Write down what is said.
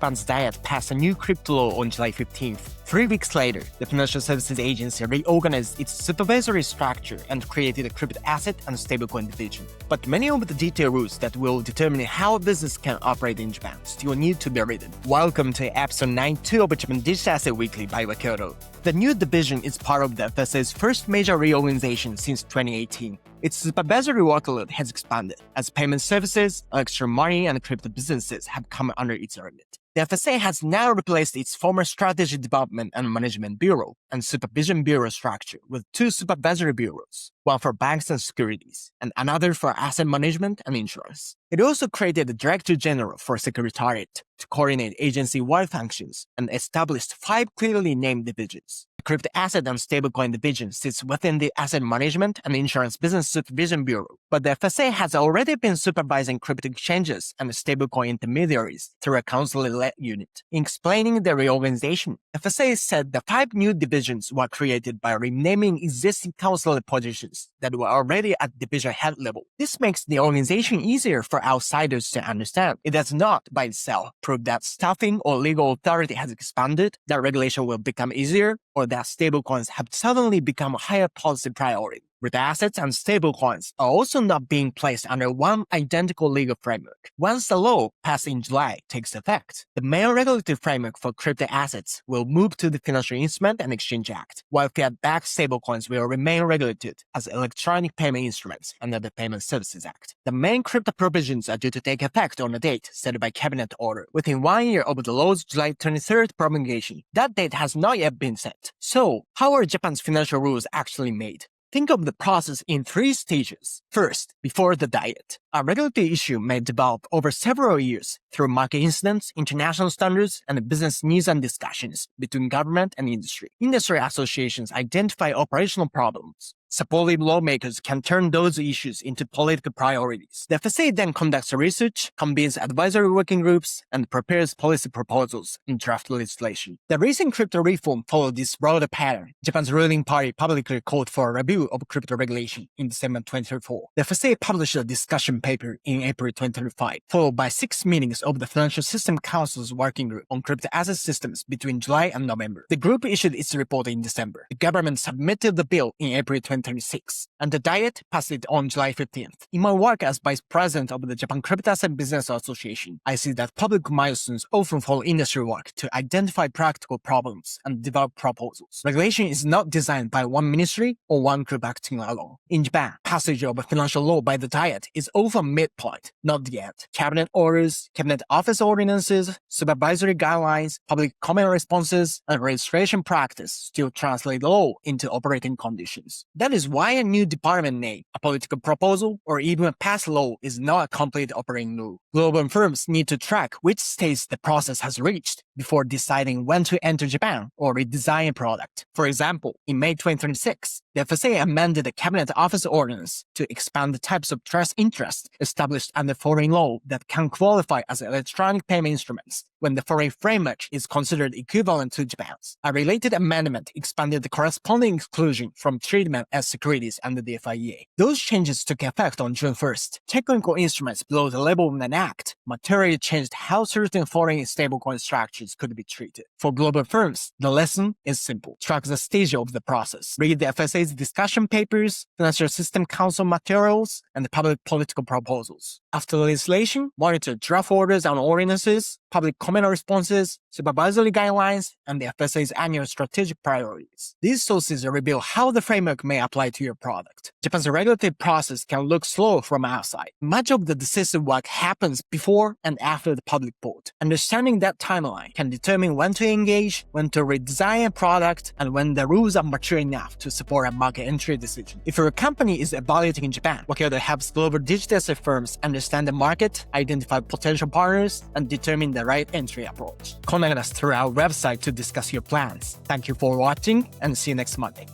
Japan's Diet passed a new crypto law on July 15th. 3 weeks later, the Financial Services Agency reorganized its supervisory structure and created a Crypto-asset and Stablecoin Division. But many of the detailed rules that will determine how a business can operate in Japan still need to be written. Welcome to episode 92 of Japan Digital Asset Weekly by Wakyodo. The new division is part of the FSA's first major reorganization since 2018. Its supervisory workload has expanded as payment services, electronic money, and crypto businesses have come under its remit. The FSA has now replaced its former Strategy Development and Management Bureau and Supervision Bureau structure with 2 supervisory bureaus, one for banks and securities, and another for asset management and insurance. It also created a Director General for Secretariat to coordinate agency-wide functions and established 5 clearly named divisions. The Crypto-asset and Stablecoin Division sits within the Asset Management and Insurance Business Supervision Bureau, but the FSA has already been supervising crypto exchanges and stablecoin intermediaries through a council-led unit. In explaining the reorganization, FSA said the 5 new divisions were created by renaming existing council-led positions that were already at division head level. This makes the organization easier for outsiders to understand. It does not, by itself, prove that staffing or legal authority has expanded, that regulation will become easier, or that stablecoins have suddenly become a higher policy priority. Crypto assets and stablecoins are also not being placed under one identical legal framework. Once the law, passed in July, takes effect, the main regulatory framework for crypto assets will move to the Financial Instrument and Exchange Act, while fiat-backed stablecoins will remain regulated as electronic payment instruments under the Payment Services Act. The main crypto provisions are due to take effect on a date set by Cabinet order within 1 year of the law's July 23rd promulgation. That date has not yet been set. So, how are Japan's financial rules actually made? Think of the process in 3 stages. First, before the Diet, a regulatory issue may develop over several years through market incidents, international standards, and business needs and discussions between government and industry. Industry associations identify operational problems. Supportive lawmakers can turn those issues into political priorities. The FSA then conducts research, convenes advisory working groups, and prepares policy proposals and draft legislation. The recent crypto reform followed this broader pattern. Japan's ruling party publicly called for a review of crypto regulation in December 2024. The FSA published a discussion paper in April 2025, followed by 6 meetings of the Financial System Council's working group on crypto asset systems between July and November. The group issued its report in December. The government submitted the bill in April 2026, and the Diet passed it on July 15th. In my work as Vice President of the Japan Crypto-asset Business Association, I see that public milestones often follow industry work to identify practical problems and develop proposals. Regulation is not designed by one ministry or one group acting alone. In Japan, passage of a financial law by the Diet is often midpoint, not the end. Cabinet orders, Cabinet Office ordinances, supervisory guidelines, public comment responses, and registration practice still translate law into operating conditions. That is why a new department name, a political proposal, or even a past law is not a complete operating rule. Global firms need to track which stage the process has reached before deciding when to enter Japan or redesign a product. For example, in May 2026, the FSA amended the Cabinet Office Ordinance to expand the types of trust interest established under foreign law that can qualify as electronic payment instruments when the foreign framework is considered equivalent to Japan's. A related amendment expanded the corresponding exclusion from treatment as securities under the FIEA. Those changes took effect on June 1st. Technical instruments below the level of an act materially changed how certain foreign stablecoin structures could be treated. For global firms, the lesson is simple. Track the stage of the process. Read the FSA's discussion papers, Financial System Council materials, and public political proposals. After legislation, monitor draft orders and ordinances, public comment responses, supervisory guidelines, and the FSA's annual strategic priorities. These sources reveal how the framework may apply to your product. Japan's regulatory process can look slow from outside. Much of the decisive work happens before and after the public vote. Understanding that timeline can determine when to engage, when to redesign a product, and when the rules are mature enough to support a market entry decision. If your company is evaluating in Japan, Wakyodo helps global digital asset firms understand the market, identify potential partners, and determine the right entry approach. Contact us through our website to discuss your plans. Thank you for watching, and see you next Monday.